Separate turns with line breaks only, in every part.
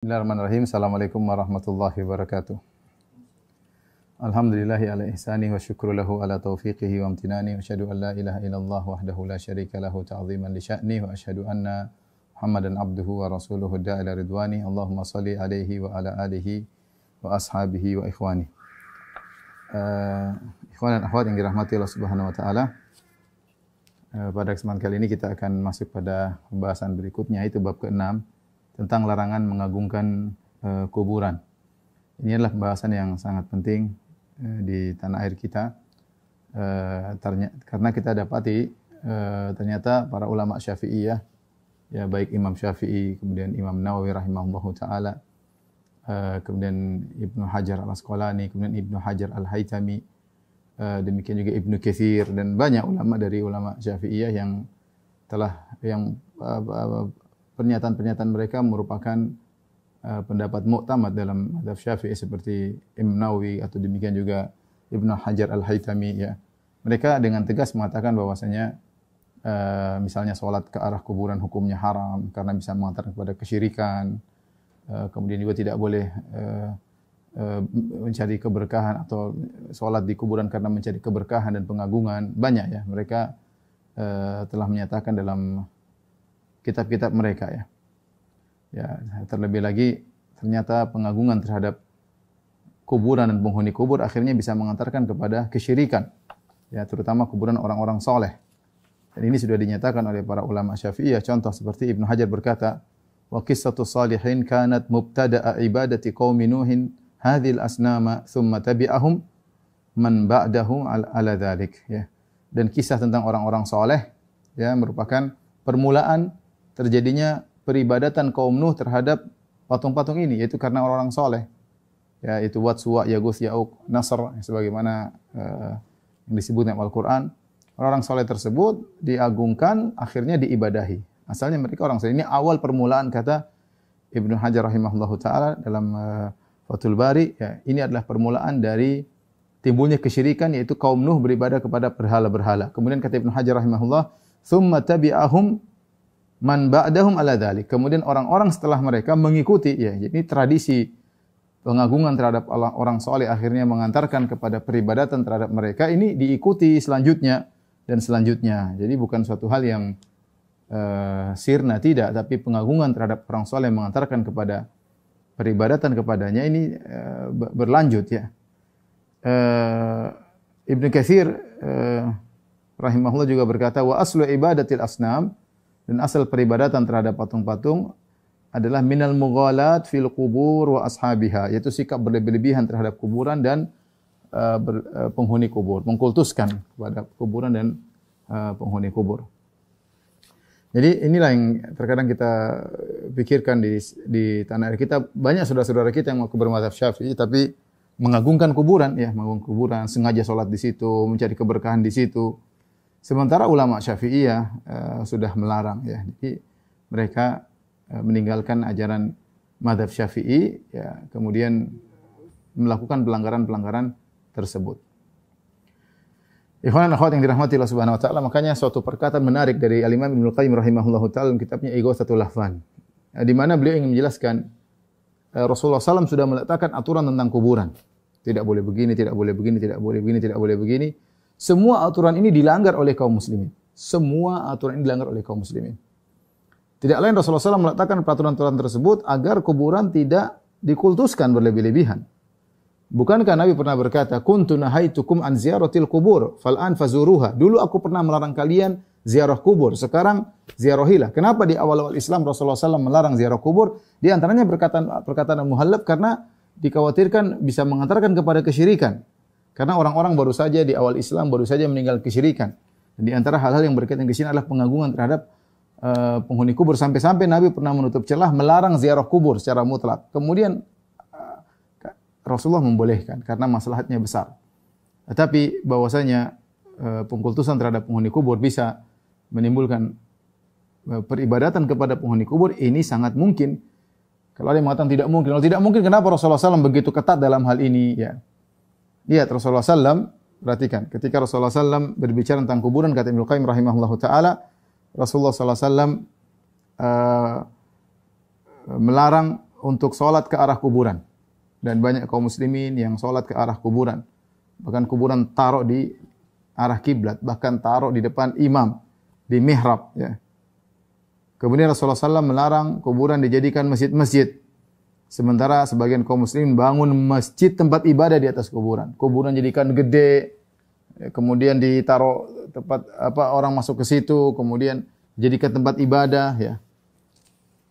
Bismillahirrahmanirrahim. Assalamualaikum warahmatullahi wabarakatuh. Alhamdulillahi ala ihsani wa syukru lahu ala taufiqihi wa amtinani wa asyhadu an la ilaha illallah wahdahu la syarika lahu ta'ziman li sya'ni wa asyhadu anna Muhammadan abduhu wa rasuluhu da'ila ridwani. Allahumma salli alaihi wa ala alihi wa ashabihi wa ikhwani. Ikhwan dan akhwat yang dirahmati Allah Subhanahu wa taala. Pada kesempatan kali ini kita akan masuk pada pembahasan berikutnya, yaitu bab ke-6 tentang larangan mengagungkan kuburan. Ini adalah pembahasan yang sangat penting di tanah air kita, karena kita dapati ternyata para ulama Syafi'iyah, ya baik Imam Syafi'i, kemudian Imam Nawawi rahimahullahu taala, kemudian Ibnu Hajar al-Asqalani, kemudian Ibnu Hajar al-Haytami, demikian juga Ibnu Katsir dan banyak ulama dari ulama Syafi'iyah yang pernyataan-pernyataan mereka merupakan pendapat muktamad dalam mazhab Syafi'i, seperti Imam Nawawi atau demikian juga Ibnu Hajar al-Haytami, ya. Mereka dengan tegas mengatakan bahwasanya misalnya salat ke arah kuburan hukumnya haram karena bisa mengantarkan kepada kesyirikan. Kemudian juga tidak boleh mencari keberkahan atau salat di kuburan karena mencari keberkahan dan pengagungan. Banyak, ya, mereka telah menyatakan dalam kitab-kitab mereka, ya. Ya, terlebih lagi ternyata pengagungan terhadap kuburan dan penghuni kubur akhirnya bisa mengantarkan kepada kesyirikan, ya, terutama kuburan orang-orang soleh. Dan ini sudah dinyatakan oleh para ulama Syafi'iyah. Contoh seperti Ibnu Hajar berkata, wa qissatu salihin kanat mubtada'a ibadati qaumi nuhin hadhil asnama thumma tabi'ahum man ba'dahu ala dhalik, ya. Dan kisah tentang orang-orang soleh, ya, merupakan permulaan terjadinya peribadatan kaum Nuh terhadap patung-patung ini, yaitu karena orang-orang soleh, ya, itu Wad, Suwa, Yaguth, Ya'uq, Nasr, sebagaimana yang disebut dalam Al-Quran. Orang-orang soleh tersebut diagungkan, akhirnya diibadahi. Asalnya mereka orang soleh. Ini awal permulaan, kata Ibnu Hajar rahimahullahu ta'ala dalam Fathul Bari, ya, ini adalah permulaan dari timbulnya kesyirikan, yaitu kaum Nuh beribadah kepada berhala-berhala. Kemudian kata Ibnu Hajar rahimahullah, thumma tabi'ahum man ba'dahum ala dzalik. Kemudian orang-orang setelah mereka mengikuti, ya. Jadi tradisi pengagungan terhadap orang soleh akhirnya mengantarkan kepada peribadatan terhadap mereka, ini diikuti selanjutnya dan selanjutnya. Jadi bukan suatu hal yang sirna, tidak, tapi pengagungan terhadap orang soleh mengantarkan kepada peribadatan kepadanya, ini berlanjut, ya. Ibnu Katsir rahimahullah juga berkata, wa aslu ibadatil asnam, dan asal peribadatan terhadap patung-patung adalah minal mughalat fil qubur wa ashabiha, yaitu sikap berlebih-lebihan terhadap kuburan dan penghuni kubur, mengkultuskan kepada kuburan dan penghuni kubur. Jadi inilah yang terkadang kita pikirkan di tanah air kita. Banyak saudara-saudara kita yang mau bermadzhab Syafi'i tapi mengagungkan kuburan, ya, mengagungkan kuburan, sengaja salat di situ, mencari keberkahan di situ. Sementara ulama Syafi'iyah sudah melarang, ya. Jadi mereka meninggalkan ajaran mazhab Syafi'i, ya, kemudian melakukan pelanggaran-pelanggaran tersebut. Ikhwan dan akhwat yang dirahmati Allah Subhanahu wa taala, makanya suatu perkataan menarik dari Al-Imam Ibnu Qayyim rahimahullahu taala dalam kitabnya Ighatsatul Lahfan, di mana beliau ingin menjelaskan Rasulullah SAW sudah meletakkan aturan tentang kuburan. Tidak boleh begini, tidak boleh begini, tidak boleh begini, tidak boleh begini. Semua aturan ini dilanggar oleh kaum muslimin. Semua aturan ini dilanggar oleh kaum muslimin. Tidak lain Rasulullah SAW meletakkan peraturan-aturan tersebut agar kuburan tidak dikultuskan berlebih-lebihan. Bukankah Nabi pernah berkata, kuntu nahaitukum an ziyaratil kubur, fal'an fazuruha. Dulu aku pernah melarang kalian ziarah kubur, sekarang ziarahilah. Kenapa di awal-awal Islam Rasulullah SAW melarang ziarah kubur? Di antaranya perkataan Muhallab, karena dikhawatirkan bisa mengantarkan kepada kesyirikan. Karena orang-orang baru saja di awal Islam, baru saja meninggal kesyirikan. Dan di antara hal-hal yang berkaitan di sini adalah pengagungan terhadap penghuni kubur. Sampai-sampai Nabi pernah menutup celah melarang ziarah kubur secara mutlak. Kemudian Rasulullah membolehkan karena maslahatnya besar. Tetapi bahwasanya pengkultusan terhadap penghuni kubur bisa menimbulkan peribadatan kepada penghuni kubur, ini sangat mungkin. Kalau ada yang mengatakan tidak mungkin, kalau tidak mungkin, kenapa Rasulullah SAW begitu ketat dalam hal ini? Ya, lihat Rasulullah SAW, perhatikan, ketika Rasulullah SAW berbicara tentang kuburan, kata Ibnu Qayyim rahimahullahu taala, Rasulullah SAW melarang untuk sholat ke arah kuburan. Dan banyak kaum muslimin yang sholat ke arah kuburan. Bahkan kuburan taruh di arah kiblat, bahkan taruh di depan imam, di mihrab. Ya. Kemudian Rasulullah SAW melarang kuburan dijadikan masjid-masjid. Sementara sebagian kaum muslimin bangun masjid tempat ibadah di atas kuburan. Kuburan jadikan gede, kemudian ditaruh tempat orang masuk ke situ, kemudian jadikan tempat ibadah. Ya.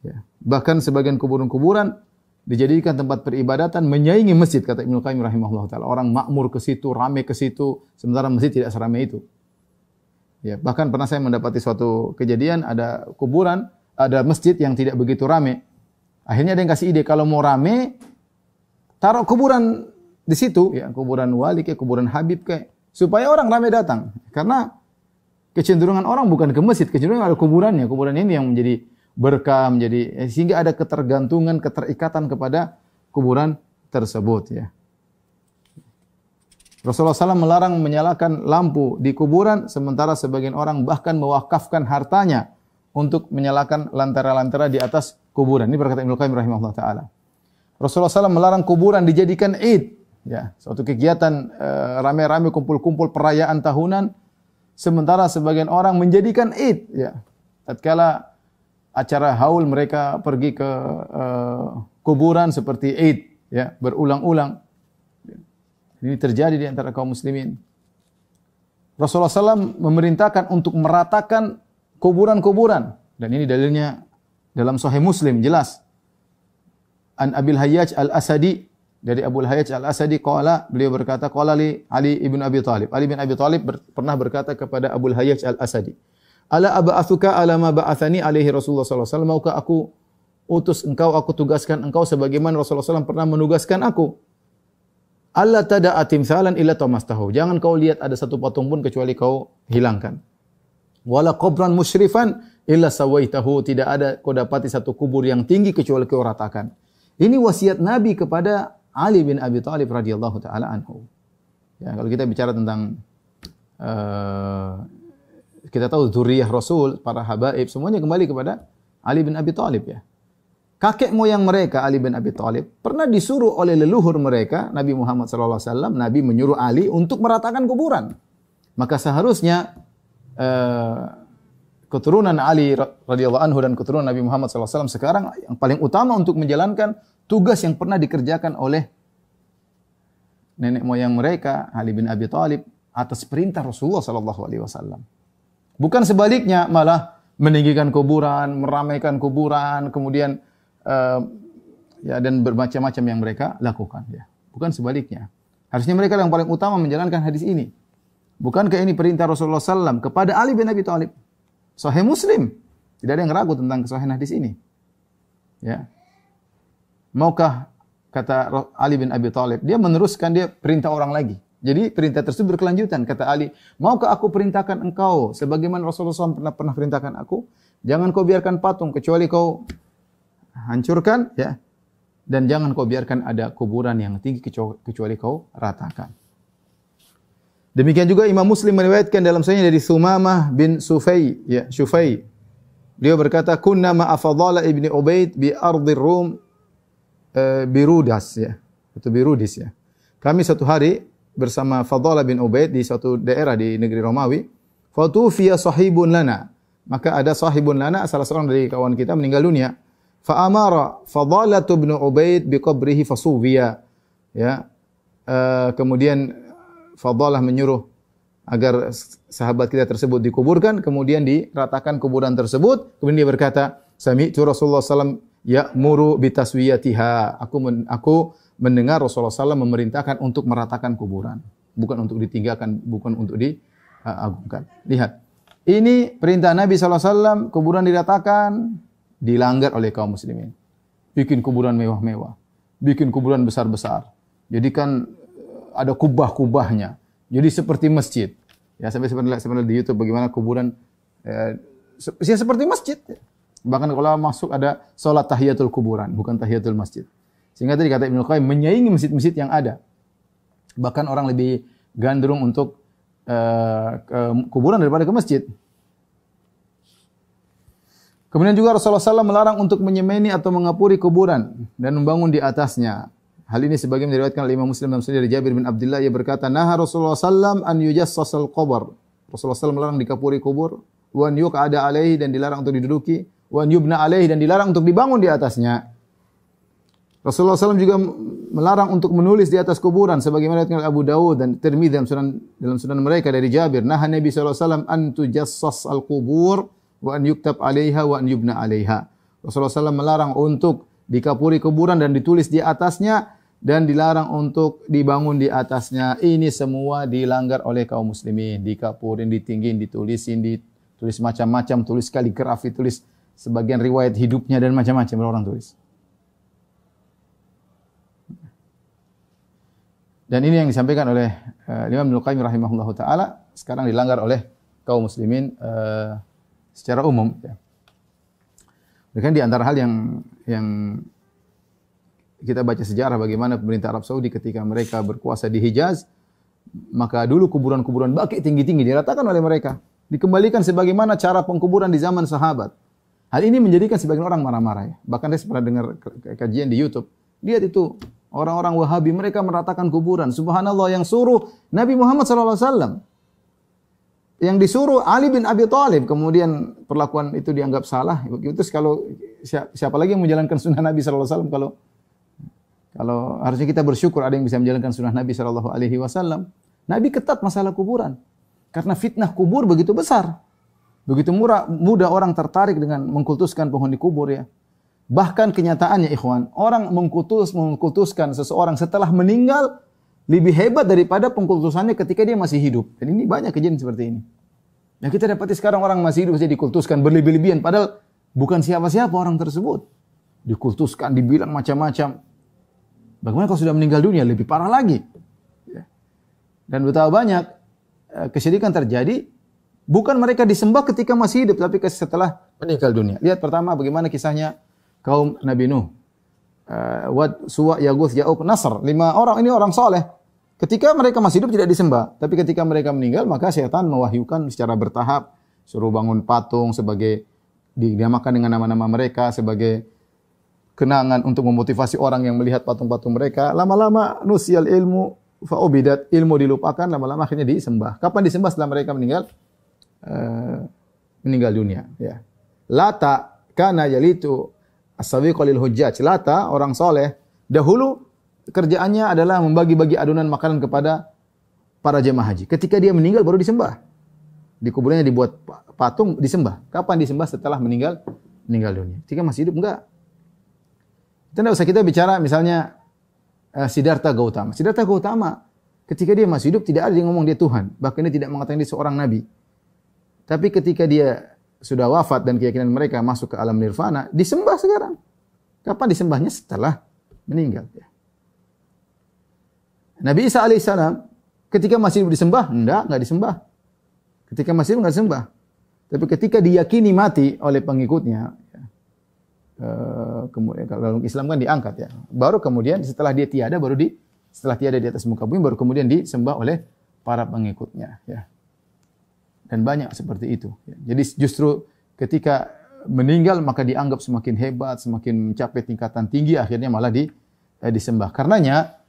Ya. Bahkan sebagian kuburan-kuburan dijadikan tempat peribadatan menyaingi masjid, kata Ibnu Qayyim rahimahullah taala. Orang makmur ke situ, ramai ke situ, sementara masjid tidak seramai itu. Ya, bahkan pernah saya mendapati suatu kejadian, ada kuburan, ada masjid yang tidak begitu ramai. Akhirnya ada yang kasih ide, kalau mau ramai, taruh kuburan di situ, ya, kuburan wali kayak kuburan habib kayak, supaya orang ramai datang. Karena kecenderungan orang bukan ke masjid, kecenderungan ada kuburannya. Kuburan ini yang menjadi berkah, menjadi sehingga ada ketergantungan, keterikatan kepada kuburan tersebut. Ya. Rasulullah SAW melarang menyalakan lampu di kuburan, sementara sebagian orang bahkan mewakafkan hartanya untuk menyalakan lantara-lantara di atas kuburan. Ini berkata Ibnu Qayyim rahimahullah taala. Rasulullah SAW melarang kuburan dijadikan id, ya, suatu kegiatan ramai-ramai kumpul-kumpul perayaan tahunan, sementara sebagian orang menjadikan id, ya. Tatkala acara haul mereka pergi ke kuburan seperti id, ya, berulang-ulang. Ini terjadi di antara kaum muslimin. Rasulullah SAW memerintahkan untuk meratakan kuburan-kuburan. Dan ini dalilnya dalam Sahih Muslim, jelas. An Abil Hayyaj Al-Asadi, dari Abu Hayyaj Al-Asadi, beliau berkata, qala li Ali ibn Abi Thalib. Ali bin Abi Thalib pernah berkata kepada Abu Hayyaj Al-Asadi, ala aba'athuka ala ma ba'athani alaihi Rasulullah SAW. Maukah aku utus engkau, aku tugaskan engkau sebagaimana Rasulullah SAW pernah menugaskan aku. Allah tada'a timthalan illa tamastahu. Jangan kau lihat ada satu patung pun kecuali kau hilangkan. Wala qabran musyrifan illa sawaitahu. Tidak ada kau dapati satu kubur yang tinggi kecuali kau ratakan. Ini wasiat Nabi kepada Ali bin Abi Thalib radhiyallahu taala anhu. Ya, kalau kita bicara tentang kita tahu zuriyah Rasul, para habaib semuanya kembali kepada Ali bin Abi Thalib, ya. Kakek moyang mereka, Ali bin Abi Thalib, pernah disuruh oleh leluhur mereka, Nabi Muhammad SAW, Nabi menyuruh Ali untuk meratakan kuburan. Maka seharusnya keturunan Ali radhiyallahu anhu dan keturunan Nabi Muhammad SAW sekarang yang paling utama untuk menjalankan tugas yang pernah dikerjakan oleh nenek moyang mereka, Ali bin Abi Thalib, atas perintah Rasulullah SAW. Bukan sebaliknya, malah meninggikan kuburan, meramaikan kuburan, kemudian ya, dan bermacam-macam yang mereka lakukan, ya. Bukan sebaliknya. Harusnya mereka yang paling utama menjalankan hadis ini. Bukankah ini perintah Rasulullah SAW kepada Ali bin Abi Thalib? Sahih Muslim. Tidak ada yang ragu tentang kesahihan hadis ini. Ya. Maukah, kata Ali bin Abi Thalib, dia meneruskan, dia perintah orang lagi. Jadi perintah tersebut berkelanjutan. Kata Ali, maukah aku perintahkan engkau sebagaimana Rasulullah SAW pernah perintahkan aku? Jangan kau biarkan patung kecuali kau hancurkan, ya, dan jangan kau biarkan ada kuburan yang tinggi kecuali kau ratakan. Demikian juga Imam Muslim meriwayatkan dalam sahihnya dari Sumamah bin Sufai, ya, Syufai. Beliau berkata, kunna ma'a Fadhalah ibni Ubaid bi ardi Rum Birudas, ya, atau Birudis, ya. Kami satu hari bersama Fadhalah bin Ubaid di suatu daerah di negeri Romawi. Fatufiya sahibun lana. Maka ada sahibun lana, salah seorang dari kawan kita meninggal dunia. Fa'amara Fadhalah bin Ubaid biqabrihi fasuwiya. Ya. Kemudian Fadhalah menyuruh agar sahabat kita tersebut dikuburkan, kemudian diratakan kuburan tersebut. Kemudian dia berkata, sami'tu Rasulullah SAW ya'muru bitaswiyatiha. Aku mendengar Rasulullah SAW memerintahkan untuk meratakan kuburan, bukan untuk ditinggalkan, bukan untuk diagungkan. Lihat, ini perintah Nabi SAW, kuburan diratakan, dilanggar oleh kaum muslimin. Bikin kuburan mewah-mewah, bikin kuburan besar-besar. Jadi kan ada kubah-kubahnya. Jadi seperti masjid. Ya, sampai sebenarnya di YouTube bagaimana kuburan ya seperti masjid. Bahkan kalau masuk ada salat tahiyatul kuburan, bukan tahiyatul masjid. Sehingga tadi kata Ibnu Qayyim menyaingi masjid-masjid yang ada. Bahkan orang lebih gandrung untuk ke kuburan daripada ke masjid. Kemudian juga Rasulullah SAW melarang untuk menyemeni atau mengapuri kuburan dan membangun di atasnya. Hal ini sebagian diriwayatkan oleh Imam Muslim dalam sahih dari Jabir bin Abdullah, ia berkata, "Naha Rasulullah SAW an yujassasal qabr." Rasulullah SAW melarang dikapuri kubur, wa an yuq'ada alaihi, dan dilarang untuk diduduki, wa an yubna alaihi, dan dilarang untuk dibangun di atasnya. Rasulullah SAW juga melarang untuk menulis di atas kuburan sebagaimana diriwayatkan oleh Abu Dawud dan Tirmidzi dalam sunan mereka dari Jabir. Naha Nabi SAW an tujassas al-qubur wa an yuktab 'alaiha wa an yubna 'alaiha. Rasulullah SAW melarang untuk dikapuri kuburan dan ditulis di atasnya, dan dilarang untuk dibangun di atasnya. Ini semua dilanggar oleh kaum muslimin. Dikapurin, ditinggiin, ditulisin, ditulis macam-macam, tulis kaligrafi, tulis sebagian riwayat hidupnya dan macam-macam orang tulis. Dan ini yang disampaikan oleh Imam Ibnu Qayyim rahimahullahu taala sekarang dilanggar oleh kaum muslimin secara umum. Bahkan di antara hal yang kita baca sejarah bagaimana pemerintah Arab Saudi ketika mereka berkuasa di Hijaz, maka dulu kuburan-kuburan baki tinggi-tinggi diratakan oleh mereka, dikembalikan sebagaimana cara pengkuburan di zaman sahabat. Hal ini menjadikan sebagian orang marah-marah ya. Bahkan saya pernah dengar kajian di YouTube, lihat itu orang-orang Wahabi mereka meratakan kuburan. Subhanallah, yang suruh Nabi Muhammad SAW, yang disuruh Ali bin Abi Thalib, kemudian perlakuan itu dianggap salah. Itu kalau siapa lagi yang menjalankan sunnah Nabi SAW kalau harusnya kita bersyukur ada yang bisa menjalankan sunnah Nabi SAW. Nabi ketat masalah kuburan. Karena fitnah kubur begitu besar. Begitu mudah orang tertarik dengan mengkultuskan penghuni kubur ya. Bahkan kenyataannya ikhwan, orang mengkultuskan seseorang setelah meninggal lebih hebat daripada pengkultusannya ketika dia masih hidup. Dan ini banyak kejadian seperti ini. Yang kita dapati sekarang orang masih hidup saja dikultuskan berlebih-lebihan. Padahal bukan siapa-siapa orang tersebut. Dikultuskan, dibilang macam-macam. Bagaimana kalau sudah meninggal dunia? Lebih parah lagi. Dan betapa banyak kesyirikan terjadi, bukan mereka disembah ketika masih hidup, tapi setelah meninggal dunia. Lihat pertama bagaimana kisahnya kaum Nabi Nuh. Wad, Suwa, Yaguth, Ya'uq, Nasr. 5 orang ini orang soleh. Ketika mereka masih hidup tidak disembah. Tapi ketika mereka meninggal, maka syaitan mewahyukan secara bertahap. Suruh bangun patung sebagai, dinamakan dengan nama-nama mereka sebagai kenangan untuk memotivasi orang yang melihat patung-patung mereka. Lama-lama nusyal ilmu fa'ubidat, ilmu dilupakan, lama-lama akhirnya disembah. Kapan disembah? Setelah mereka meninggal dunia. Ya. Lata kana yalitu as-sawiqa lil hujjaj. Lata, orang soleh, dahulu kerjaannya adalah membagi-bagi adonan makanan kepada para jemaah haji. Ketika dia meninggal baru disembah. Di kuburannya dibuat patung, disembah. Kapan disembah? Setelah meninggal dunia. Ketika masih hidup enggak. Tidak usah kita bicara misalnya Siddhartha Gautama. Siddhartha Gautama ketika dia masih hidup tidak ada yang ngomong dia Tuhan. Bahkan dia tidak mengatakan dia seorang nabi. Tapi ketika dia sudah wafat dan keyakinan mereka masuk ke alam nirvana, disembah sekarang. Kapan disembahnya? Setelah meninggal. Nabi Isa alaihissalam ketika masih hidup disembah? Enggak disembah. Ketika masih hidup enggak disembah. Tapi ketika diyakini mati oleh pengikutnya, kemudian kalau Islam kan diangkat ya. Baru kemudian setelah dia tiada setelah tiada di atas muka bumi baru kemudian disembah oleh para pengikutnya ya. Dan banyak seperti itu ya. Jadi justru ketika meninggal maka dianggap semakin hebat, semakin mencapai tingkatan tinggi, akhirnya malah disembah. Karenanya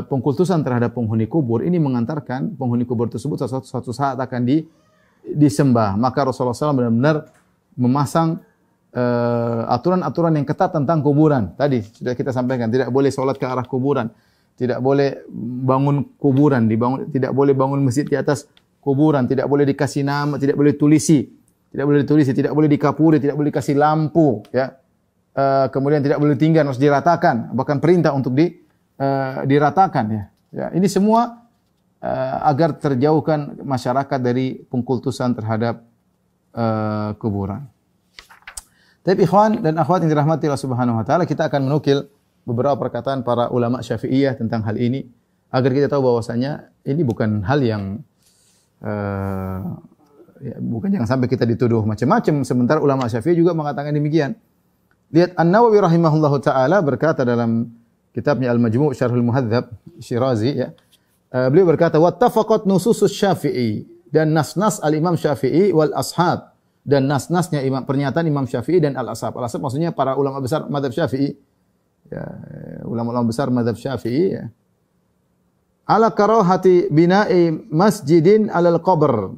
pengkultusan terhadap penghuni kubur ini mengantarkan penghuni kubur tersebut suatu saat akan disembah. Maka Rasulullah SAW benar-benar memasang aturan-aturan yang ketat tentang kuburan. Tadi sudah kita sampaikan, tidak boleh sholat ke arah kuburan, tidak boleh bangun kuburan, tidak boleh bangun masjid di atas kuburan, tidak boleh dikasih nama, tidak boleh ditulis, tidak boleh dikapuri, tidak boleh dikasih lampu, ya. Kemudian tidak boleh tinggal, harus diratakan, bahkan perintah untuk diratakan, ya. Ya, ini semua agar terjauhkan masyarakat dari pengkultusan terhadap kuburan. Tapi ikhwan dan akhwat yang dirahmati Allah Subhanahu wa taala, kita akan menukil beberapa perkataan para ulama Syafi'iyah tentang hal ini agar kita tahu bahwasanya ini bukan hal yang bukan jangan sampai kita dituduh macam-macam sementara ulama Syafi'i juga mengatakan demikian. Lihat An-Nawawi rahimahullahu taala berkata dalam kitabnya Al-Majmu' Syarhul Muhadzab Syirazi ya. Beliau berkata wattafaqat nususus Syafi'i, dan nas-nas al-Imam Syafi'i wal ashab dan nas-nasnya pernyataan Imam Syafi'i dan Al-Ashab. Al-Ashab maksudnya para ulama besar mazhab Syafi'i. Ya, ulama-ulama besar mazhab Syafi'i ya. Ala karahati bina'i masjidin alal qabr.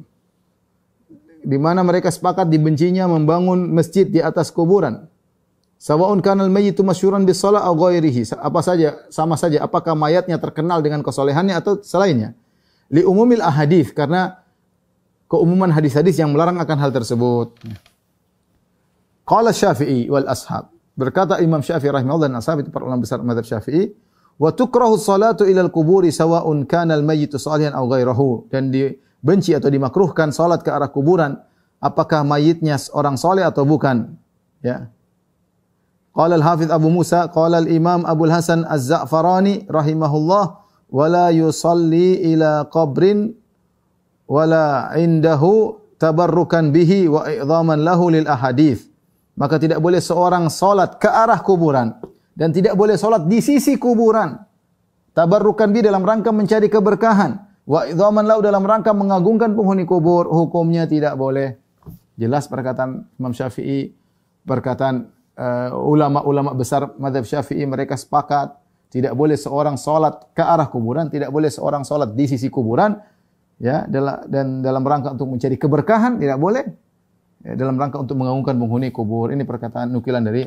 Di mana mereka sepakat dibencinya membangun masjid di atas kuburan. Sawa'un kanal mayyitu masyhuran bis shalah aw ghairihi. Apa saja, sama saja apakah mayatnya terkenal dengan kesolehannya atau selainnya. Li umumil ahadits, karena keumuman hadis-hadis yang melarang akan hal tersebut. Qala Syafi'i wal ashab. Berkata Imam Syafi'i rahimahullah dan ashab, itu para ulama besar mazhab Syafi'i, wa tukrahu salatu ilal kuburi sawa'un kana al mayyitu salihan aw ghairahu, dan dibenci atau dimakruhkan salat ke arah kuburan apakah mayitnya orang saleh atau bukan. Ya. Qala al-Hafiz Abu Musa, qala al-Imam Abu Hasan Az-Za'farani rahimahullah, wala yusalli ila qabrin wala indahu tabarrukan bihi wa i'dhaman lahu lil ahadits. Maka tidak boleh seorang salat ke arah kuburan dan tidak boleh salat di sisi kuburan. Tabarrukan bihi dalam rangka mencari keberkahan, wa i'dhaman lahu dalam rangka mengagungkan penghuni kubur, hukumnya tidak boleh. Jelas perkataan Imam Syafi'i, perkataan ulama-ulama besar mazhab Syafi'i, mereka sepakat tidak boleh seorang salat ke arah kuburan, tidak boleh seorang salat di sisi kuburan, ya, dan dalam rangka untuk mencari keberkahan tidak boleh, ya, dalam rangka untuk mengagungkan penghuni kubur. Ini perkataan nukilan dari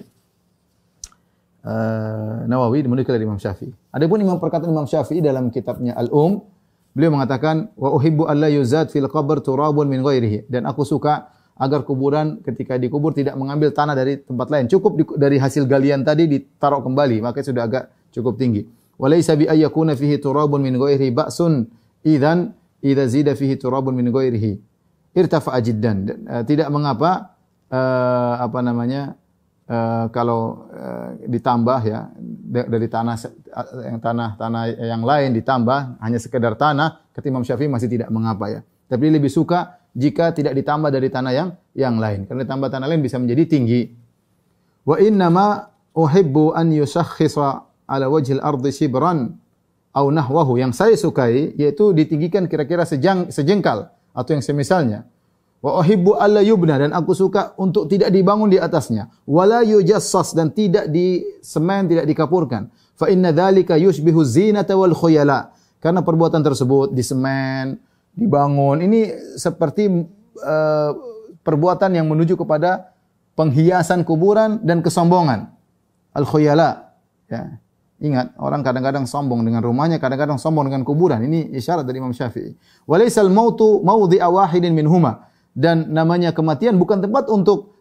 Nawawi, menukil dari Imam Syafi'i. Adapun perkataan Imam Syafi'i dalam kitabnya Al-Um, beliau mengatakan wa uhibbu alla yuzad fil qabr turabun min ghairihi, dan aku suka agar kuburan ketika dikubur tidak mengambil tanah dari tempat lain. Cukup dari hasil galian tadi ditaruh kembali, maka sudah agak cukup tinggi. Walaysa bi ayyakuna fihi turabun min ghairihi ba'sun idzan idza zida fihi turabun min ghairihi irtafa'a jiddan. Tidak mengapa kalau ditambah, ya, dari tanah yang lain ditambah hanya sekedar tanah, kata Imam Syafi'i masih tidak mengapa, ya. Tapi lebih suka jika tidak ditambah dari tanah yang lain. Karena ditambah tanah lain bisa menjadi tinggi. Wa innama uhibbu an yusakhkhisa ala wajhil ardi shibran aw nahwahu. Yang saya sukai yaitu ditinggikan kira-kira sejengkal atau yang semisalnya. Wa uhibbu alla yubna, dan aku suka untuk tidak dibangun di atasnya. Wala yujassas, dan tidak disemen, tidak dikapurkan. Fa inna dzalika yushbihu zinata wal khuyala. Karena perbuatan tersebut disemen, dibangun, ini seperti perbuatan yang menuju kepada penghiasan kuburan dan kesombongan. Al-khuyala. Ya. Ingat, orang kadang-kadang sombong dengan rumahnya, kadang-kadang sombong dengan kuburan. Ini isyarat dari Imam Syafi'i. Walaisal mautu mawdhi'a wahidin minhuma. Dan namanya kematian bukan tempat untuk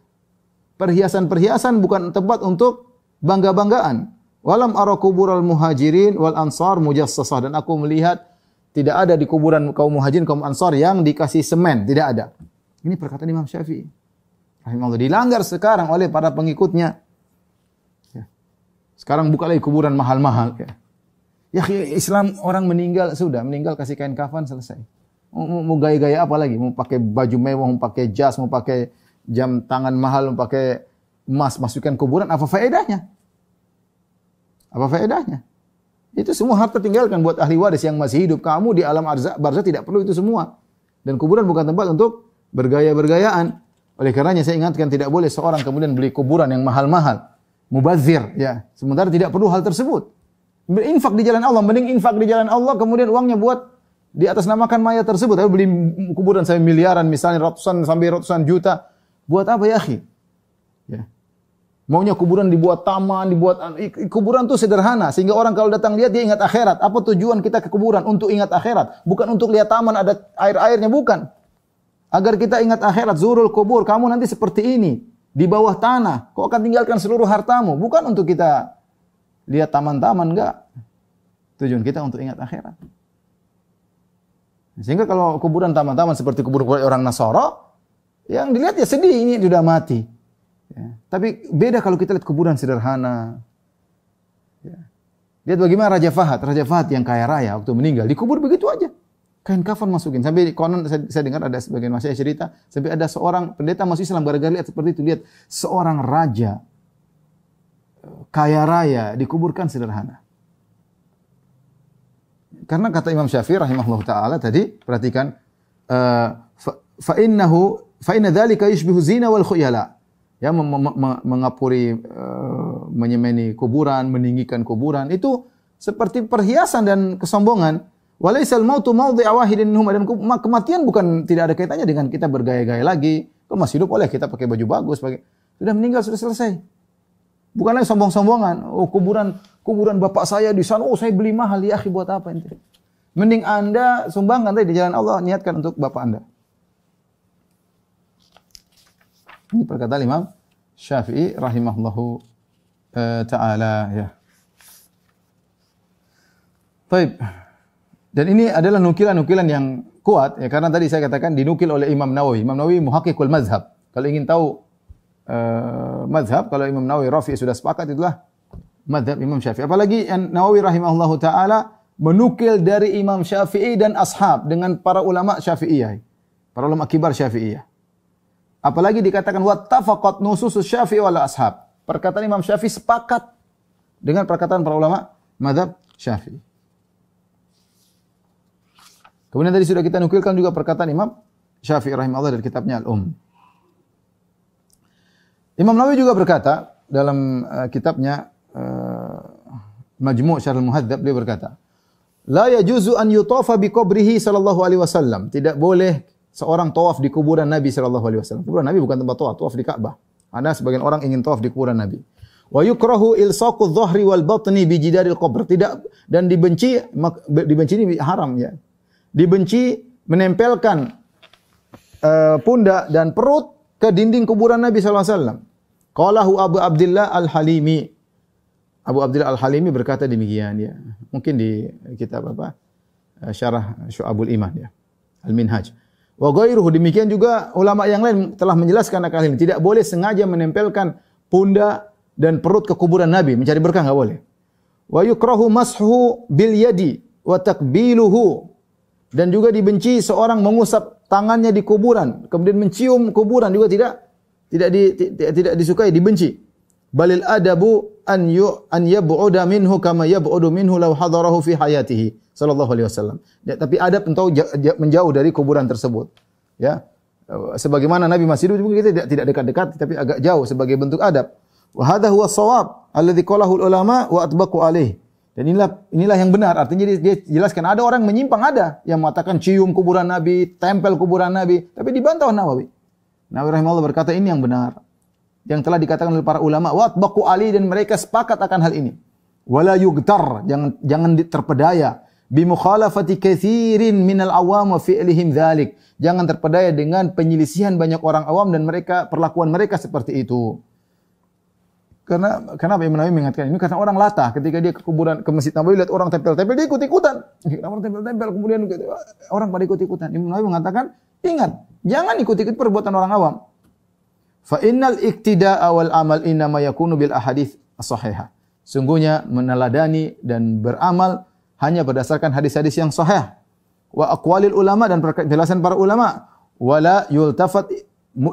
perhiasan-perhiasan, bukan tempat untuk bangga-banggaan. Walam ara kubural muhajirin wal ansar mujassasah, dan aku melihat tidak ada di kuburan kaum muhajirin, kaum ansar yang dikasih semen, tidak ada. Ini perkataan Imam Syafi'i rahimahullah, dilanggar sekarang oleh para pengikutnya. Ya. Sekarang buka lagi kuburan mahal-mahal. Ya, Islam orang meninggal, sudah meninggal kasih kain kafan, selesai. Mau gaya-gaya apa lagi? Mau pakai baju mewah, mau pakai jas, mau pakai jam tangan mahal, mau pakai emas, masukkan kuburan, apa faedahnya? Apa faedahnya? Itu semua harta tinggalkan buat ahli waris yang masih hidup. Kamu di alam barzah tidak perlu itu semua. Dan kuburan bukan tempat untuk bergaya-bergayaan. Oleh karenanya saya ingatkan, tidak boleh seorang kemudian beli kuburan yang mahal-mahal, mubazir, ya. Sementara tidak perlu hal tersebut. Berinfak di jalan Allah, mending infak di jalan Allah, kemudian uangnya buat di atas namakan mayat tersebut. Tapi beli kuburan sampai miliaran, misalnya ratusan juta. Buat apa, ya akhi? Ya. Maunya kuburan dibuat taman, kuburan itu sederhana sehingga orang kalau datang lihat dia ingat akhirat. Apa tujuan kita ke kuburan? Untuk ingat akhirat, bukan untuk lihat taman ada air-airnya, bukan. Agar kita ingat akhirat, zurul kubur, kamu nanti seperti ini di bawah tanah, kau akan tinggalkan seluruh hartamu, bukan untuk kita lihat taman-taman, enggak. Tujuan kita untuk ingat akhirat. Sehingga kalau kuburan taman-taman seperti kuburan orang Nasara, yang dilihat ya sedih, ini sudah mati. Ya. Tapi beda kalau kita lihat kuburan sederhana. Ya. Lihat bagaimana Raja Fahad. Raja Fahad yang kaya raya waktu meninggal dikubur begitu aja. Kain kafan masukin. Sampai konon saya dengar ada sebagian masyarakat cerita, sampai ada seorang pendeta masuk Islam gara-gara lihat seperti itu. Lihat seorang raja kaya raya dikuburkan sederhana. Karena kata Imam Syafi'i rahimahullah taala tadi, perhatikan fa innahu fa inna dzalika yushbihu zina wal khuyala. Ya, mengapuri, menyemeni kuburan, meninggikan kuburan itu seperti perhiasan dan kesombongan. Walaisal mautu mawdhi'a wahidin minhum, dan kematian bukan tidak ada kaitannya dengan kita bergaya-gaya lagi. Kalau masih hidup boleh kita pakai baju bagus, sudah meninggal sudah selesai. Bukan lagi sombong-sombongan. Oh, kuburan bapak saya di sana, oh saya beli mahal, ya akhi, buat apa ente? Mending Anda sumbangkan tadi di jalan Allah, niatkan untuk bapak Anda. Ini perkataan Imam Syafi'i rahimahullahu ta'ala, ya. Baik. Dan ini adalah nukilan-nukilan yang kuat, ya, karena tadi saya katakan dinukil oleh Imam Nawawi. Imam Nawawi muhaqqiqul mazhab. Kalau ingin tahu mazhab, kalau Imam Nawawi Rafi'i sudah sepakat, itulah mazhab Imam Syafi'i. Apalagi Nawawi rahimahullahu ta'ala menukil dari Imam Syafi'i dan ashab dengan para ulama Syafi'iyah. Para ulama kibar Syafi'iyah. Apalagi dikatakan wattafaqat nususus Syafi'i wal ashab. Perkataan Imam Syafi'i sepakat dengan perkataan para ulama mazhab Syafi'i. Kemudian tadi sudah kita nukilkan juga perkataan Imam Syafi'i rahimahullah dari kitabnya Al-Umm. Imam Nawawi juga berkata dalam kitabnya Majmu' Syarh Al-Muhadzab, beliau berkata, "La yajuzu an yutafa bi qabrihi sallallahu alaihi wasallam." Tidak boleh seorang tawaf di kuburan Nabi sallallahu alaihi wasallam. Kuburan Nabi bukan tempat tawaf, tawaf di Ka'bah. Ada sebagian orang ingin tawaf di kuburan Nabi. Wa yukrahu ilsaqu adh-dhahri wal batni bi jidaril qabr. Tidak, dan dibenci ini haram, ya. Dibenci menempelkan pundak dan perut ke dinding kuburan Nabi sallallahu alaihi wasallam. Qalahu Abu Abdullah Al-Halimi. Abu Abdullah Al-Halimi berkata demikian, ya. Mungkin di kitab apa? Syarah Syu'abul Iman, ya. Al-Minhaj. Wa ghairuhu, demikian juga ulama yang lain telah menjelaskan akan ini. Tidak boleh sengaja menempelkan pundak dan perut ke kuburan Nabi, mencari berkah enggak boleh. Wa yukrahu mashu bil yadi wa taqbiluhu. Dan juga dibenci seorang mengusap tangannya di kuburan, kemudian mencium kuburan juga tidak disukai, dibenci. Balil adabu an yab'uda minhu kama yab'udu minhu law hadarahu fi hayatihi sallallahu alaihi wasallam. Ya, tapi adab untuk menjauh dari kuburan tersebut. Ya. Sebagaimana Nabi masih hidup, kita tidak dekat-dekat tapi agak jauh sebagai bentuk adab. Wa hadha huwa shawab alladhi qalahu ulama wa atbaqu alaih. Dan inilah yang benar. Artinya dia jelaskan ada orang menyimpang, ada yang mengatakan cium kuburan Nabi, tempel kuburan Nabi, tapi dibantah Nawawi. Nawawi rahimahullah berkata ini yang benar, yang telah dikatakan oleh para ulama, wa atbaqu alaih, dan mereka sepakat akan hal ini. Wala yugtar, jangan terpedaya bi mukhalafati katsirin minal awam wa fi'lihim dzalik. Jangan terpedaya dengan penyelisihan banyak orang awam dan perlakuan mereka seperti itu. Kenapa Imam Nawawi mengatakan ini? Karena orang latah ketika dia ke kuburan, ke Masjid Nabawi, lihat orang tempel-tempel, dia ikut-ikutan. Orang tempel-tempel, kemudian orang pada ikut-ikutan. Imam Nawawi mengatakan, ingat, jangan ikut-ikut perbuatan orang awam. Fa innal iktida'a wal amal innama yakunu bil ahadits as-sahihah. Sungguhnya meneladani dan beramal hanya berdasarkan hadis-hadis yang sahih. Wa aqwalil ulama, dan penjelasan para ulama. Wala yultafat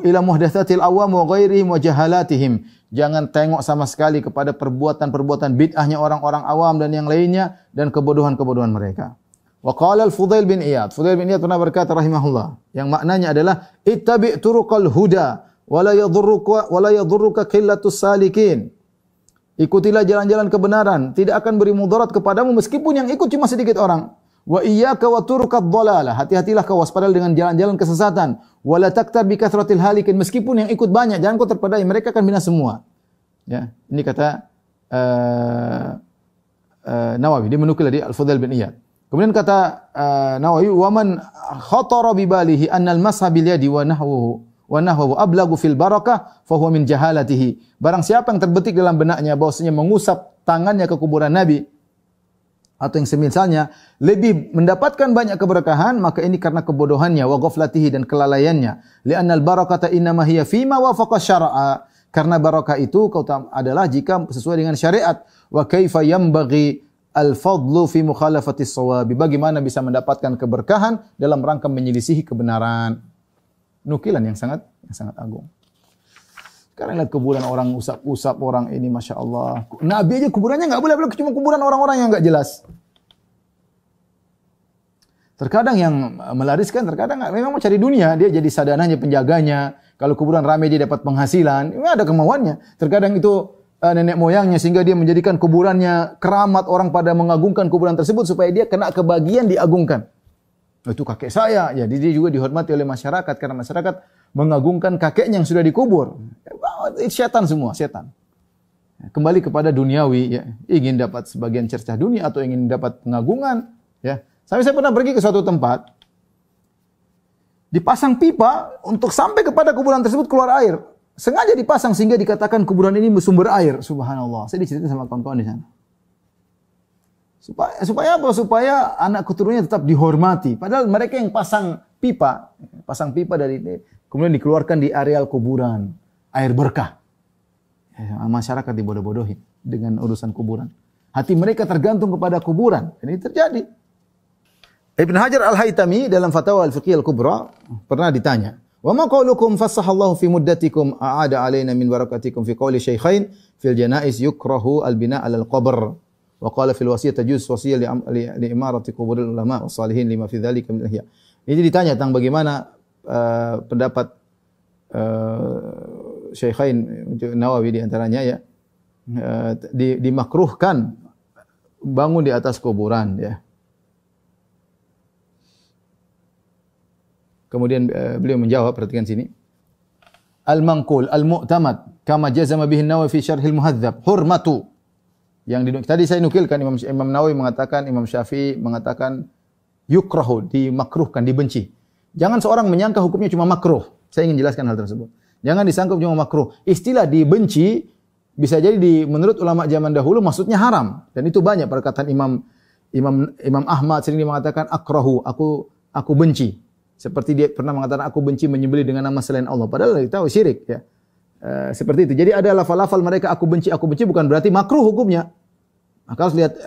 ila muhdatsatil awam wa ghairihim wa jahalatihim. Jangan tengok sama sekali kepada perbuatan-perbuatan bid'ahnya orang-orang awam dan yang lainnya dan kebodohan-kebodohan mereka. Wa qala al-Fudail bin Iyad. Fudail bin Iyad pernah berkata rahimahullah, yang maknanya adalah ittabi' turuqal huda wa la yadhurruka qillatus salikin. Ikutilah jalan-jalan kebenaran, tidak akan beri mudarat kepadamu meskipun yang ikut cuma sedikit orang. Wa iyyaka wa turuqad dhalalah. Hati-hatilah kau waspada dengan jalan-jalan kesesatan. Wa la taktar bi kathratil halikin. Meskipun yang ikut banyak, jangan kau terpedaya, mereka akan binasa semua. Ya, ini kata Nawawi, dia menukil dari Al-Fudail bin Iyad. Kemudian kata Nawawi, wa man khatara bi balihi anna al-masha bil yadi wa nahwahu ablagu fil barakah fa huwa min jahalatihi. Barang siapa yang terbetik dalam benaknya bahwasanya mengusap tangannya ke kuburan Nabi atau yang semisalnya lebih mendapatkan banyak keberkahan, maka ini karena kebodohannya, wa ghaflatihi, dan kelalaiannya. Li'annal barakata innama hiya fima wafaqa syar'a. Karena barakah itu adalah jika sesuai dengan syariat. Wa kaifa yanbaghi al-fadlu fi mukhalafati shawabi. Bagaimana bisa mendapatkan keberkahan dalam rangka menyelisihi kebenaran. Nukilan yang sangat agung. Sekarang lihat kuburan orang usap-usap orang ini, Masya Allah. Nabi aja kuburannya nggak boleh, cuma kuburan orang-orang yang nggak jelas. Terkadang yang melariskan, terkadang memang mau cari dunia, dia jadi sadananya, penjaganya. Kalau kuburan ramai dia dapat penghasilan, memang ada kemauannya. Terkadang itu nenek moyangnya sehingga dia menjadikan kuburannya keramat, orang pada mengagungkan kuburan tersebut supaya dia kena kebahagiaan diagungkan. Itu kakek saya, jadi dia juga dihormati oleh masyarakat karena masyarakat mengagungkan kakeknya yang sudah dikubur. Setan semua, setan. Kembali kepada duniawi, ya, ingin dapat sebagian cercah dunia atau ingin dapat pengagungan, ya. Saya pernah pergi ke suatu tempat, dipasang pipa untuk sampai kepada kuburan tersebut keluar air. Sengaja dipasang sehingga dikatakan kuburan ini bersumber air. Subhanallah. Saya diceritakan sama kawan-kawan di sana. Supaya apa? Supaya anak keturunannya tetap dihormati. Padahal mereka yang pasang pipa dari ini, kemudian dikeluarkan di areal kuburan, air berkah. Masyarakat dibodoh-bodohi dengan urusan kuburan. Hati mereka tergantung kepada kuburan. Ini terjadi. Ibn Hajar Al-Haytami dalam Fatwa Al-Fiqh Al-Kubra pernah ditanya, "Wa ma qaulukum fassahallahu fi muddatikum a'ada alaina min barakatikum fi qawli syaikhain fil janaiz yukrahu al-bina' 'ala al-qabr." Wa qala fil wasiyah tajuz wasiyah li imarati quburil ulama was salihin lima fi dzalika min ihya. Ini ditanya tentang bagaimana pendapat Syekhain Nawawi di antaranya, ya, dimakruhkan bangun di atas kuburan, ya. Kemudian beliau menjawab, perhatikan sini. Al-manqul al-mu'tamad kama jazama bihi an-Nawawi fi syarh al-muhadzab hurmatu. Yang tadi saya nukilkan Imam Nawawi mengatakan, Imam Syafi'i mengatakan yukrahu, dimakruhkan, dibenci. Jangan seorang menyangka hukumnya cuma makruh. Saya ingin jelaskan hal tersebut. Jangan disangka cuma makruh. Istilah dibenci bisa jadi menurut ulama zaman dahulu maksudnya haram, dan itu banyak perkataan Imam Ahmad sering mengatakan akrahu, aku benci. Seperti dia pernah mengatakan aku benci menyembelih dengan nama selain Allah. Padahal kita tahu syirik, ya. Seperti itu. Jadi ada lafal-lafal mereka aku benci bukan berarti makruh hukumnya. Maka harus lihat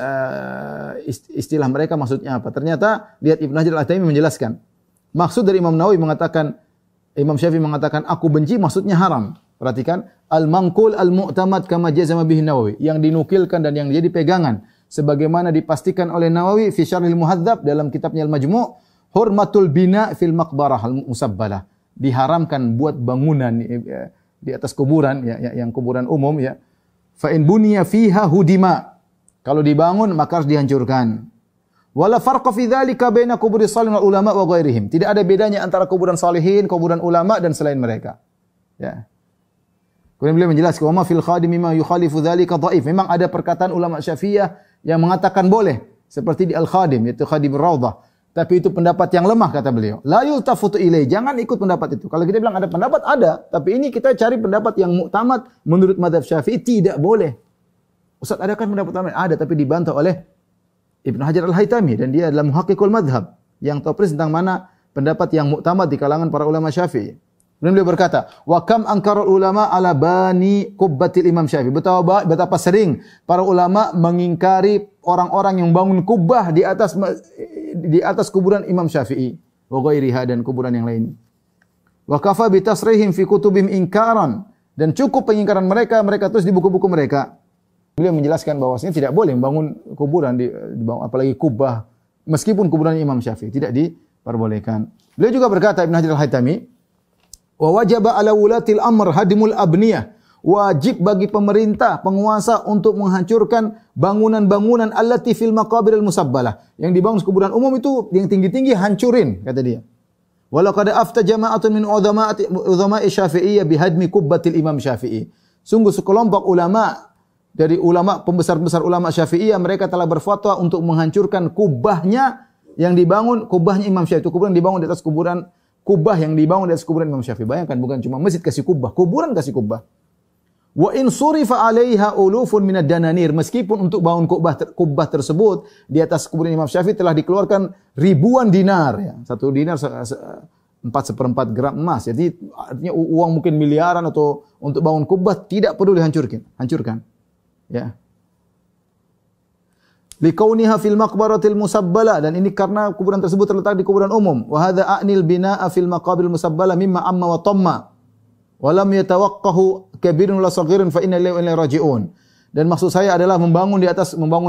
istilah mereka maksudnya apa. Ternyata lihat Ibnu Hajar Al-Haytami menjelaskan. Maksud dari Imam Nawawi mengatakan, Imam Syafi'i mengatakan aku benci maksudnya haram. Perhatikan, al-manqul al-mu'tamad kama jazama bihi Nawawi, yang dinukilkan dan yang jadi pegangan sebagaimana dipastikan oleh Nawawi fi Syarhil Muhadzab dalam kitabnya Al-Majmu', hurmatul bina fil maqbarah al-musabbalah. Diharamkan buat bangunan di atas kuburan, ya, yang kuburan umum, ya. Fa in buniya fiha hudima. Kalau dibangun maka harus dihancurkan. Wala farqa fi dzalika baina quburis salihin wal ulama wa ghairihim. Tidak ada bedanya antara kuburan salihin, kuburan ulama dan selain mereka. Ya. Kemudian beliau menjelaskan, "Wa ma fil khadim mimma yukhalifu dzalika dhaif." Memang ada perkataan ulama Syafi'iyah yang mengatakan boleh, seperti di Al-Khadim, yaitu Khadim Raudhah. Tapi itu pendapat yang lemah, kata beliau. La yultafutu ilai. Jangan ikut pendapat itu. Kalau kita bilang ada pendapat, ada. Tapi ini kita cari pendapat yang muktamad menurut mazhab Syafi'i, tidak boleh. Ustaz, ada kan pendapat lain? Ada, tapi dibantah oleh Ibnu Hajar Al-Haytami, dan dia adalah muhaqqiqul madhab yang tahu persis tentang mana pendapat yang muktamad di kalangan para ulama Syafi'i. Kemudian beliau berkata, "Wa kam ankarul ulama ala bani qubbatil Imam Syafi'i." Betapa sering para ulama mengingkari orang-orang yang bangun kubbah di atas kuburan Imam Syafi'i, wa ghairiha, dan kuburan yang lain. Wa kafa bi tasrihim fi kutubihim inkaran, dan cukup pengingkaran mereka tulis di buku-buku mereka. Beliau menjelaskan bahwasanya tidak boleh membangun kuburan dibangun, apalagi kubbah, meskipun kuburan Imam Syafi'i tidak diperbolehkan. Beliau juga berkata, Ibnu Hajar Al-Haytami, wa wajaba ala wulatil amr hadimul abniyah. Wajib bagi pemerintah, penguasa untuk menghancurkan bangunan-bangunan allati fil maqabiril musabbalah. Yang dibangun di kuburan umum itu yang tinggi-tinggi hancurin, kata dia. Walau qad afta jama'atun min udhama'i Syafi'iyyah bihadmi kubbatil Imam Syafi'i. Sungguh sekelompok ulama dari ulama pembesar-besar ulama Syafi'iyah, mereka telah berfatwa untuk menghancurkan kubahnya yang dibangun, kubahnya Imam Syafi'i. Itu kuburan dibangun di atas kuburan, kubah yang dibangun di atas kuburan Imam Syafi'i. Bayangkan, bukan cuma masjid kasih kubah, kuburan kasih kubah. Wa in surifa 'alaiha ulufun minad dananir, meskipun untuk bangun kubah tersebut di atas kuburan Imam Syafi'i telah dikeluarkan ribuan dinar, ya. Satu dinar 4/4 gram emas. Jadi artinya uang mungkin miliaran, atau untuk bangun kubah tidak perlu hancurkan. Ya. Likauniha fil maqbaratil musabbala, dan ini karena kuburan tersebut terletak di kuburan umum. Wa hadza a'nil binaa'a fil maqabil musabbala mimma amma wa tamma wa lam yatawaqqahu kabirun la saghirun fa inna lillahi wa inna ilaihi raji'un. Dan maksud saya adalah membangun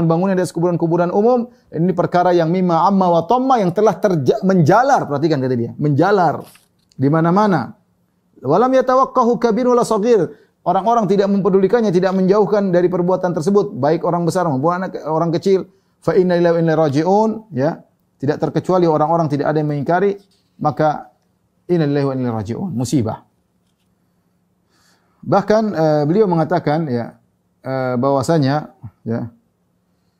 bangunan di atas kuburan-kuburan umum. Ini perkara yang mimma amma wa tamma, yang telah menjalar. Perhatikan kata dia, menjalar di mana-mana. Walam yatawaqqahu kabir wala shaghir. Orang-orang tidak mempedulikannya, tidak menjauhkan dari perbuatan tersebut, baik orang besar maupun orang kecil. Fa inna lillahi wa inna ilaihi raji'un, ya. Tidak terkecuali orang-orang tidak ada yang mengingkari, maka inna lillahi wa inna ilaihi raji'un, musibah. Bahkan beliau mengatakan ya bahwasanya ya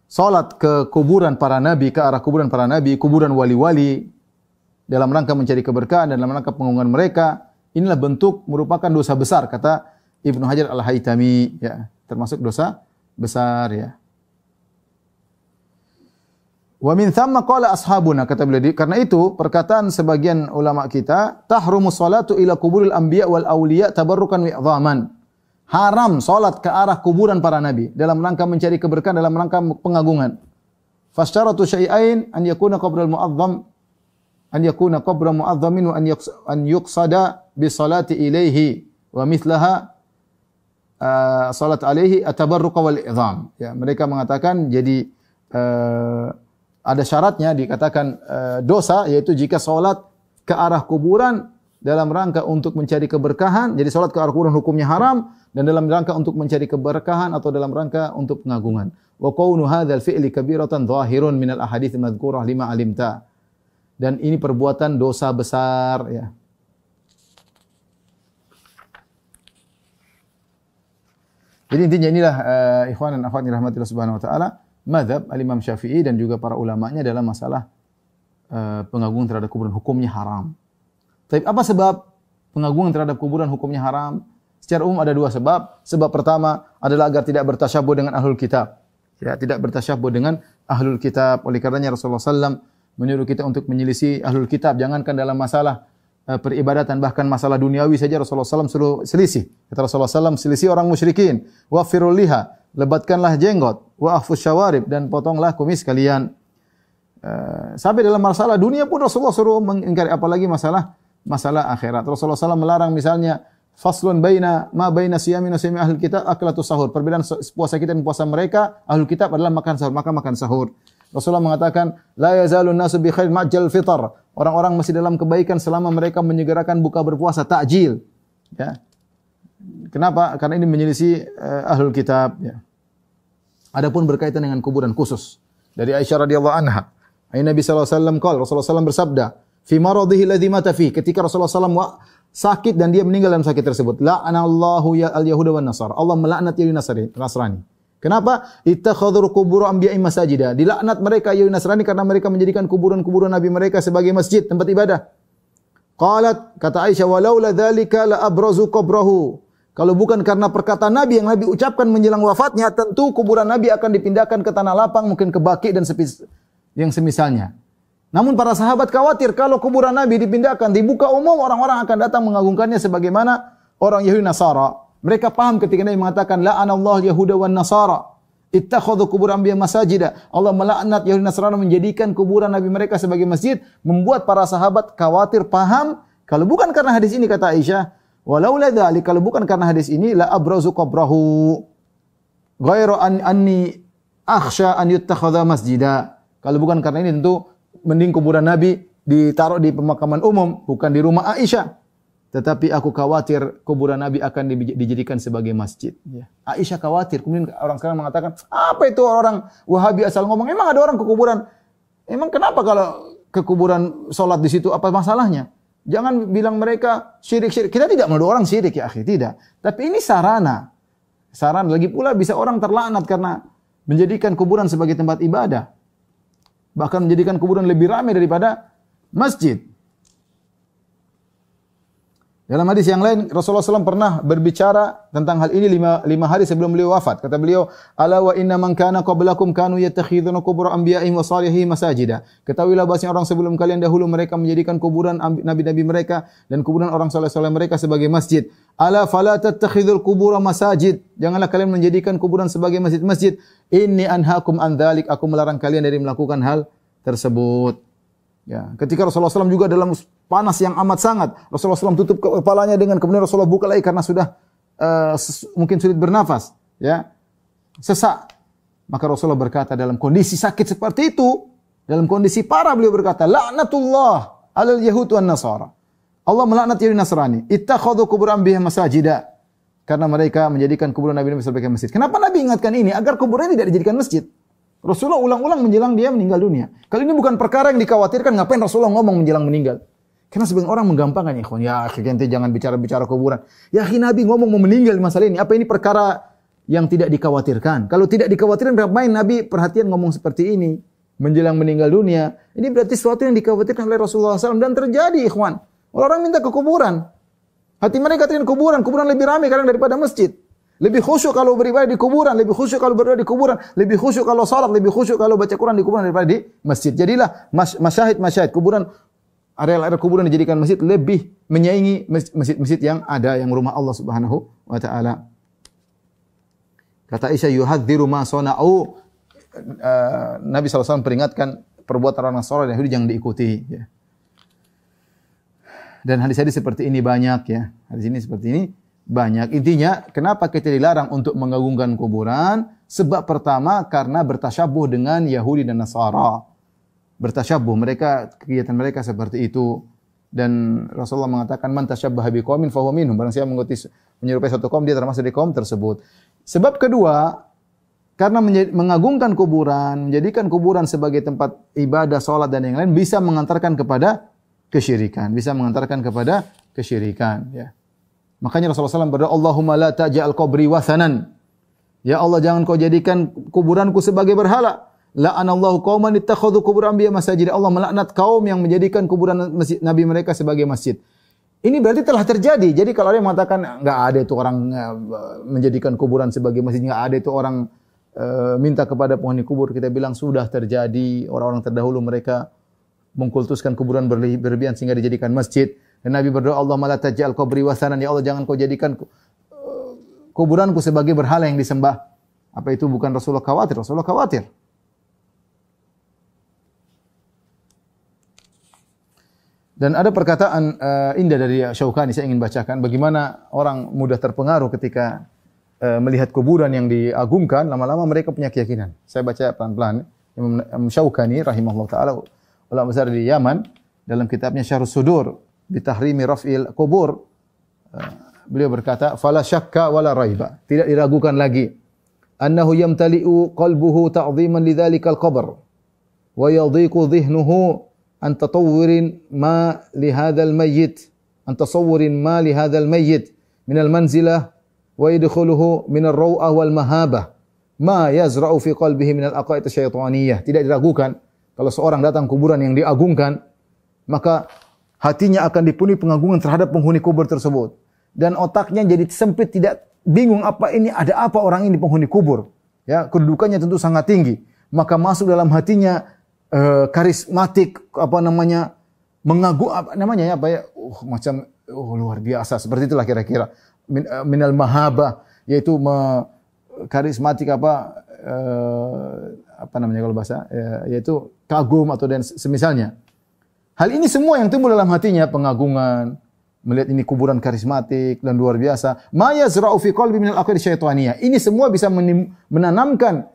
salat ke kuburan para nabi, ke arah kuburan para nabi, kuburan wali-wali dalam rangka mencari keberkahan dan dalam rangka pengagungan mereka, inilah bentuk merupakan dosa besar kata Ibnu Hajar Al-Haytami, ya, termasuk dosa besar ya. Wa min thamma qala ashabuna, kata beliau, karena itu perkataan sebagian ulama kita, tahrumu salatu ila kuburil anbiya wal awliya tabarrukan wa i'dhaman. Haram salat ke arah kuburan para nabi dalam rangka mencari keberkahan, dalam rangka pengagungan. Fasyaratu syai'ain an yakuna qabral mu'azzam, an yakuna qabra mu'azzamin wa an yuqsada bi salati ilaihi wa mithlaha salat alaihi atabarruka wal i'dham. Ya, mereka mengatakan jadi ada syaratnya, dikatakan dosa, yaitu jika salat ke arah kuburan dalam rangka untuk mencari keberkahan, jadi salat ke arah kuburan hukumnya haram, dan dalam rangka untuk mencari keberkahan atau dalam rangka untuk pengagungan. Wa qawnu hadzal fi'li kabiratan dhahirun minal ahadits madhkurah lima alimta. Dan ini perbuatan dosa besar ya. Jadi intinya inilah ikhwan dan akhwat rahmatillah subhanahu wa taala, mazhab al-Imam Syafi'i dan juga para ulamanya dalam masalah pengagungan terhadap kuburan hukumnya haram. Tapi apa sebab pengagungan terhadap kuburan hukumnya haram? Secara umum ada dua sebab. Sebab pertama adalah agar tidak bertasyabuh dengan ahlul kitab. Ya, tidak bertasyabuh dengan ahlul kitab. Oleh karenanya Rasulullah SAW menyuruh kita untuk menyelisih ahlul kitab. Jangankan dalam masalah peribadatan, bahkan masalah duniawi saja Rasulullah SAW suruh selisih. Kata Rasulullah SAW, selisih orang musyrikin. Wafirul liha, lebatkanlah jenggot. Wa ahfus syawarib, dan potonglah kumis kalian. Sampai dalam masalah dunia pun Rasulullah suruh mengingkari, apalagi masalah akhirat. Rasulullah SAW melarang misalnya faslun baina ma baina siyamin wa siyami ahlul kitab aklatus sahur. Perbedaan puasa kita dan puasa mereka ahlul kitab adalah makan sahur, maka makan sahur. Rasulullah mengatakan la yazalun nasu bi khair ma'jal fitr. Orang-orang masih dalam kebaikan selama mereka menyegerakan buka berpuasa, takjil. Ya. Kenapa? Karena ini menyelisih ahlul kitab ya. Adapun berkaitan dengan kuburan khusus dari Aisyah radhiyallahu anha. Nabi sallallahu alaihi wasallam qala, Rasulullah SAW bersabda, fi maradhihi alladhi mata fi, ketika Rasulullah SAW sakit dan dia meninggal dalam sakit tersebut. La'anallahu ya al-yahuda wan nasara. Allah melaknat Yahudi Nasrani. Kenapa? Ittakhadhu qubur anbiya'i masajida. Dilaknat mereka Yahudi Nasrani karena mereka menjadikan kuburan-kuburan nabi mereka sebagai masjid, tempat ibadah. Qalat, kata Aisyah, walaula dzalika la abrazu qabrahu. Kalau bukan karena perkataan Nabi yang Nabi ucapkan menjelang wafatnya, tentu kuburan Nabi akan dipindahkan ke tanah lapang, mungkin ke Baqi dan yang semisalnya. Namun para sahabat khawatir kalau kuburan Nabi dipindahkan, dibuka umum, orang-orang akan datang mengagungkannya sebagaimana orang Yahudi Nasara. Mereka paham ketika Nabi mengatakan la'anallahu yahuda wan nasara ittakhadhu qubur anbiya masajida. Allah melaknat Yahudi Nasrani menjadikan kuburan nabi mereka sebagai masjid, membuat para sahabat khawatir, paham kalau bukan karena hadis ini, kata Aisyah, walaula dzalik, kalau bukan karena hadis ini, la abrazu qabrahu ghairu anni akhsha an yuttakhadha masjida. Kalau bukan karena ini, tentu mending kuburan Nabi ditaruh di pemakaman umum, bukan di rumah Aisyah. Tetapi aku khawatir kuburan Nabi akan dijadikan sebagai masjid. Ya. Aisyah khawatir. Kemudian orang sekarang mengatakan, apa itu orang Wahabi asal ngomong? Emang ada orang ke kuburan? Emang kenapa kalau ke kuburan sholat di situ? Apa masalahnya? Jangan bilang mereka syirik-syirik. Kita tidak menuduh orang syirik ya akhi, tidak. Tapi ini sarana. Sarana. Lagi pula bisa orang terlaknat karena menjadikan kuburan sebagai tempat ibadah. Bahkan menjadikan kuburan lebih ramai daripada masjid. Dalam hadis yang lain, Rasulullah SAW pernah berbicara tentang hal ini lima hari sebelum beliau wafat. Kata beliau, ala wa inna man kana qablakum kanu yattakhidhuna qubur anbiya'ihim wa salihihim masajida. Ketahuilah bahwasanya orang sebelum kalian dahulu mereka menjadikan kuburan nabi-nabi mereka dan kuburan orang saleh-saleh mereka sebagai masjid. Ala fala tattakhidhul qubur masajid. Janganlah kalian menjadikan kuburan sebagai masjid-masjid. Inni anhaakum an dzalik. Aku melarang kalian dari melakukan hal tersebut. Ya, ketika Rasulullah SAW juga dalam panas yang amat sangat, Rasulullah SAW tutup kepalanya dengan, kemudian Rasulullah buka lagi karena sudah mungkin sulit bernafas. Ya, sesak. Maka Rasulullah berkata dalam kondisi sakit seperti itu, dalam kondisi parah beliau berkata, "Laknatullah 'alal yahud wan nasara." Allah melaknat Yahudi Nasrani. Ittakhadhu qubur anbiya masajida. Karena mereka menjadikan kuburan Nabi sebagai masjid. Kenapa Nabi ingatkan ini? Agar kuburannya tidak dijadikan masjid. Rasulullah ulang-ulang menjelang dia meninggal dunia. Kalau ini bukan perkara yang dikhawatirkan, ngapain Rasulullah ngomong menjelang meninggal? Karena sebagian orang menggampangkan, ikhwan. Ya, ente jangan bicara-bicara kuburan. Ya, Nabi ngomong mau meninggal di masalah ini. Apa ini perkara yang tidak dikhawatirkan? Kalau tidak dikhawatirkan, berapa Nabi perhatian ngomong seperti ini menjelang meninggal dunia? Ini berarti sesuatu yang dikhawatirkan oleh Rasulullah SAW dan terjadi, ikhwan. Orang minta ke kuburan. Hati mereka katakan kuburan lebih ramai kadang daripada masjid. Lebih khusyuk kalau beribadah di kuburan, lebih khusyuk kalau berdoa di kuburan, lebih khusyuk kalau salat, lebih khusyuk kalau baca Quran di kuburan daripada di masjid. Jadilah masyahid kuburan, area kuburan dijadikan masjid lebih menyaingi masjid-masjid yang ada yang rumah Allah Subhanahu wa taala. Kata Aisyah, yuhadziru ma sana'u. Nabi SAW peringatkan perbuatan orang Nasrani dan Yahudi jangan diikuti, ya. Dan hadis-hadis seperti ini banyak, ya. Hadis ini seperti ini banyak. Intinya, kenapa kita dilarang untuk mengagungkan kuburan? Sebab pertama, karena bertasyabuh dengan Yahudi dan Nasara. Bertasyabuh, kegiatan mereka seperti itu. Dan Rasulullah mengatakan, man tasyabbaha biqaumin fahuwa minhum. Barang siapa menyerupai satu kaum, dia termasuk di kaum tersebut. Sebab kedua, karena mengagungkan kuburan, menjadikan kuburan sebagai tempat ibadah, salat dan yang lain bisa mengantarkan kepada kesyirikan, ya. Makanya Rasulullah SAW berdoa, Allahumma la taj'al qabri wathanan. Ya Allah, jangan kau jadikan kuburanku sebagai berhala. La'anallahu qauman ittakhadhu qubur anbiya masajid. Allah melaknat kaum yang menjadikan kuburan nabi mereka sebagai masjid. Ini berarti telah terjadi. Jadi kalau ada yang mengatakan enggak ada itu orang menjadikan kuburan sebagai masjid, enggak ada itu orang minta kepada penghuni kubur, kita bilang sudah terjadi. Orang-orang terdahulu mereka mengkultuskan kuburan berlebihan sehingga dijadikan masjid. Dan Nabi berdoa, Allahumma la taj'al qabri wathanan. Ya Allah, jangan kau jadikan kuburanku sebagai berhala yang disembah. Apa itu bukan Rasulullah khawatir? Rasulullah khawatir. Dan ada perkataan indah dari Syaukani, saya ingin bacakan. Bagaimana orang mudah terpengaruh ketika melihat kuburan yang diagungkan, lama-lama mereka punya keyakinan. Saya baca pelan-pelan. Imam Syaukani rahimahullah ta'ala, ulama besar di Yaman, dalam kitabnya Syarhus Sudur bi Tahrimi Raf'il Qubur, beliau berkata, fala syakka wala raiba, tidak diragukan lagi, annahu yamtali'u qalbuhu ta'dhiman lidzalikal qabr wa yadhiqu dhihnuhu an tatawwurin ma li hadzal mayyit, an tasawwurin ma li hadzal mayyit min al manzilah wa yadkhuluhu min ar-raw'ah wal mahabah ma yazra'u fi qalbihi min al aqaid asy-syaitaniyah. Tidak diragukan kalau seorang datang kuburan yang diagungkan, maka hatinya akan dipenuhi pengagungan terhadap penghuni kubur tersebut. Dan otaknya jadi sempit, tidak bingung apa ini, ada apa orang ini penghuni kubur. Ya, kedudukannya tentu sangat tinggi. Maka masuk dalam hatinya karismatik, macam luar biasa. Seperti itulah kira-kira. Minal mahabah, yaitu karismatik kalau bahasa, yaitu kagum atau dan semisalnya. Hal ini semua yang timbul dalam hatinya, pengagungan, melihat ini kuburan karismatik dan luar biasa. Ma yazra'u fi qalbi minal aqid syaitaniyah. Ini semua bisa menanamkan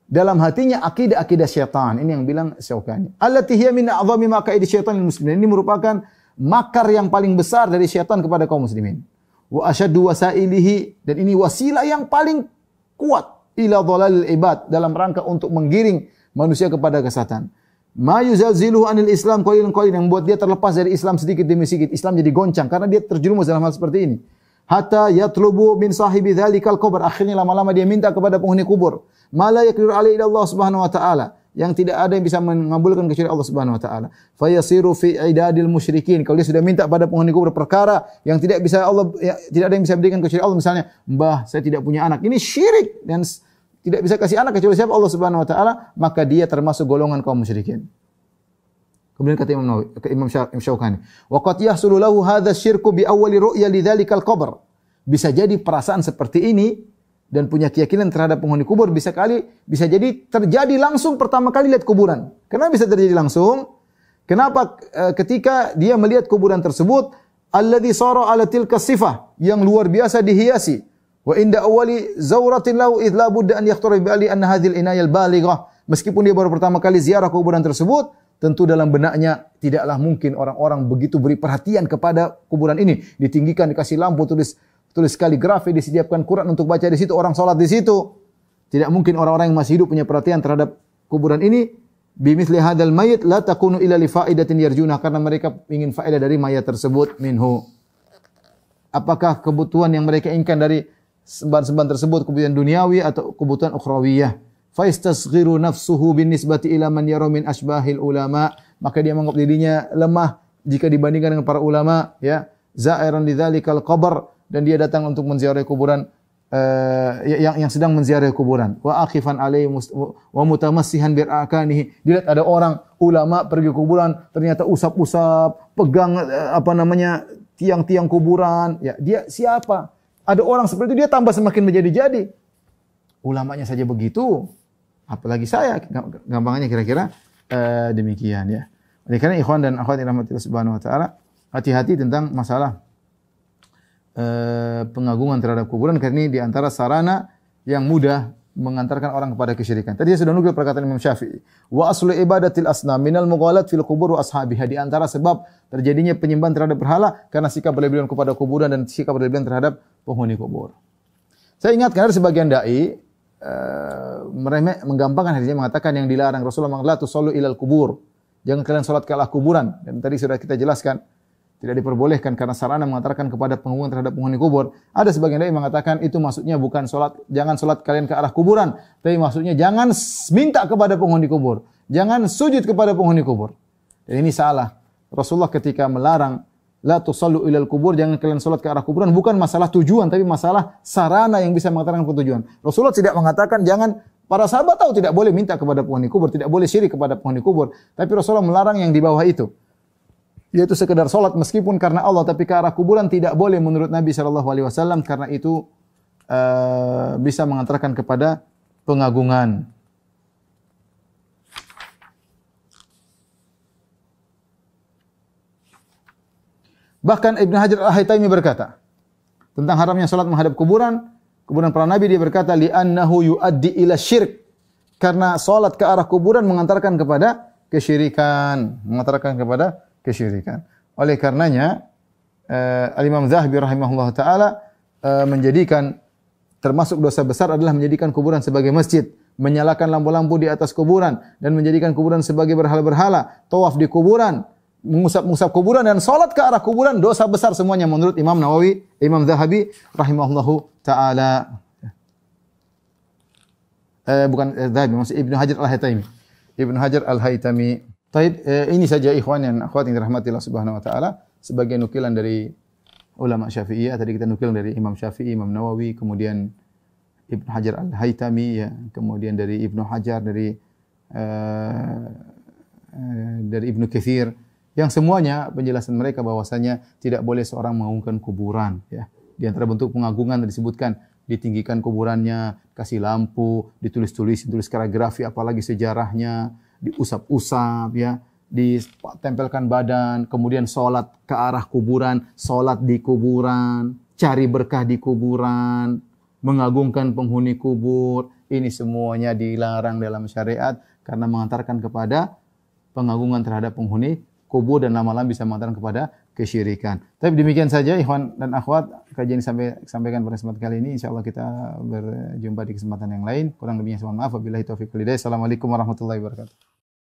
dalam hatinya akidah-akidah syaitan. Ini yang bilang Syaukani. Allati hiya min a'dhami maqaid syaitanil muslimin. Ini merupakan makar yang paling besar dari syaitan kepada kaum muslimin. Wa asyaddu wasailihi, dan ini wasilah yang paling kuat ila dhalalil ibad, dalam rangka untuk menggiring manusia kepada kesesatan. Ma yuzalziluhu anil Islam qalilan qalilan, yang membuat dia terlepas dari Islam sedikit demi sedikit. Islam jadi goncang karena dia terjerumus dalam hal seperti ini. Hatta yatlubu min sahibi dzalikal qabr, akhirnya lama-lama dia minta kepada penghuni kubur. Ma la yaqdiru alaihi Allah Subhanahu wa taala, yang tidak ada yang bisa mengabulkan kecuali Allah Subhanahu wa taala. Fa yasiru fi idadil musyrikin, kalau dia sudah minta pada penghuni kubur perkara yang tidak bisa Allah, tidak ada yang bisa berikan kecuali Allah, misalnya, Mbah, saya tidak punya anak. Ini syirik dan tidak bisa kasih anak kecuali siapa? Allah Subhanahu wa taala, maka dia termasuk golongan kaum musyrikin. Kemudian kata Imam Syaukani, wa qad yahsulu lahu hadza syirku bi awwali ru'ya lidzalikal qabr. Bisa jadi perasaan seperti ini dan punya keyakinan terhadap penghuni kubur bisa jadi terjadi langsung pertama kali lihat kuburan. Kenapa bisa terjadi langsung? Kenapa ketika dia melihat kuburan tersebut, alladzi sara ala tilka sifah, yang luar biasa dihiasi, Wa inda awwali zawratin lahu idh la budda an yakhtara bi ali anna hadhihi al-inayah al-balighah. Meskipun dia baru pertama kali ziarah kuburan tersebut, tentu dalam benaknya tidaklah mungkin orang-orang begitu beri perhatian kepada kuburan ini. Ditinggikan, dikasih lampu, tulis kaligrafi, disediakan Quran untuk baca di situ, orang salat di situ. Tidak mungkin orang-orang yang masih hidup punya perhatian terhadap kuburan ini. Bimithli hadzal mayit la takunu illa li faidatin yarjuna, karena mereka ingin faedah dari mayat tersebut minhu. Apakah kebutuhan yang mereka inginkan dari sembahan-sembahan tersebut kebutuhan duniawi atau kebutuhan ukhrawiyah? Fa istasghiru nafsuhu binisbati ila man yara min asbahil ulama, maka dia menganggap dirinya lemah jika dibandingkan dengan para ulama, ya. Za'iran lidzalikal qabr, dan dia datang untuk menziarahi kuburan yang sedang menziarahi kuburan. Wa akhifan alaihi wa mutamassihan bi arkanihi. Dilihat ada orang ulama pergi ke kuburan, ternyata usap-usap, pegang tiang-tiang kuburan. Ya, dia siapa? Ada orang seperti itu, dia tambah semakin menjadi-jadi. Ulamanya saja begitu, apalagi saya. Gampangannya kira-kira demikian, ya. Oleh karena ikhwan dan akhwat yang dirahmati Allah Subhanahu wa taala, hati-hati tentang masalah pengagungan terhadap kuburan, karena ini di antara sarana yang mudah mengantarkan orang kepada kesyirikan. Tadi saya sudah nukil perkataan Imam Syafi'i. Wa aslu ibadatil asnam minal mughalat fil qubur wa ashabiha. Di antara sebab terjadinya penyembahan terhadap berhala karena sikap berlebihan kepada kuburan dan sikap berlebihan terhadap penghuni kubur. Saya ingatkan ada sebagian dai menggampangkan hadisnya, mengatakan yang dilarang Rasulullah mengatakan la tusallu ilal kubur. Jangan kalian salat ke arah kuburan, dan tadi sudah kita jelaskan tidak diperbolehkan karena sarana mengantarkan kepada penghubungan terhadap penghuni kubur. Ada sebagian dari mengatakan itu maksudnya bukan salat, jangan salat kalian ke arah kuburan, tapi maksudnya jangan minta kepada penghuni kubur, jangan sujud kepada penghuni kubur. Dan ini salah. Rasulullah ketika melarang la tusallu ilal kubur, jangan kalian salat ke arah kuburan, bukan masalah tujuan tapi masalah sarana yang bisa mengantarkan ke tujuan. Rasulullah tidak mengatakan jangan, para sahabat tahu tidak boleh minta kepada penghuni kubur, tidak boleh syirik kepada penghuni kubur, tapi Rasulullah melarang yang di bawah itu, yaitu sekedar salat meskipun karena Allah tapi ke arah kuburan tidak boleh menurut Nabi sallallahu alaihi wasallam, karena itu bisa mengantarkan kepada pengagungan. Bahkan Ibnu Hajar Al-Haytami berkata tentang haramnya salat menghadap kuburan para nabi, dia berkata li'annahu yuaddi ila syirk, karena salat ke arah kuburan mengantarkan kepada kesyirikan, kesyirikan. Oleh karenanya Al-Imam Zahabi rahimahullah taala menjadikan termasuk dosa besar adalah menjadikan kuburan sebagai masjid, menyalakan lampu-lampu di atas kuburan dan menjadikan kuburan sebagai berhala-berhala, tawaf di kuburan, mengusap-ngusap kuburan dan salat ke arah kuburan, dosa besar semuanya menurut Imam Nawawi, Imam Zahabi rahimahullahu taala. Bukan Zahabi, maksud Ibnu Hajar Al-Haytami. Ibnu Hajar Al-Haytami. Taib, ini saja ikhwan dan akhwat yang dirahmati Allah Subhanahu wa taala, sebagai nukilan dari ulama Syafi'iyah. Tadi kita nukil dari Imam Syafi'i, Imam Nawawi, kemudian Ibnu Hajar Al-Haytami, ya, kemudian dari Ibnu Hajar, dari Ibnu Katsir, yang semuanya penjelasan mereka bahwasanya tidak boleh seorang mengagungkan kuburan, ya. Di antara bentuk pengagungan disebutkan ditinggikan kuburannya, kasih lampu, tulis kaligrafi, apalagi sejarahnya, diusap-usap, ya, ditempelkan badan, kemudian sholat ke arah kuburan, sholat di kuburan, cari berkah di kuburan, mengagungkan penghuni kubur. Ini semuanya dilarang dalam syariat karena mengantarkan kepada pengagungan terhadap penghuni kubur dan lama-lama bisa mengantarkan kepada kesyirikan. Tapi demikian saja ikhwan dan akhwat kajian sampaikan pada kesempatan kali ini. Insyaallah kita berjumpa di kesempatan yang lain. Kurang lebihnya mohon maaf. Wabillahi taufiq wal hidayah. Assalamualaikum warahmatullahi wabarakatuh.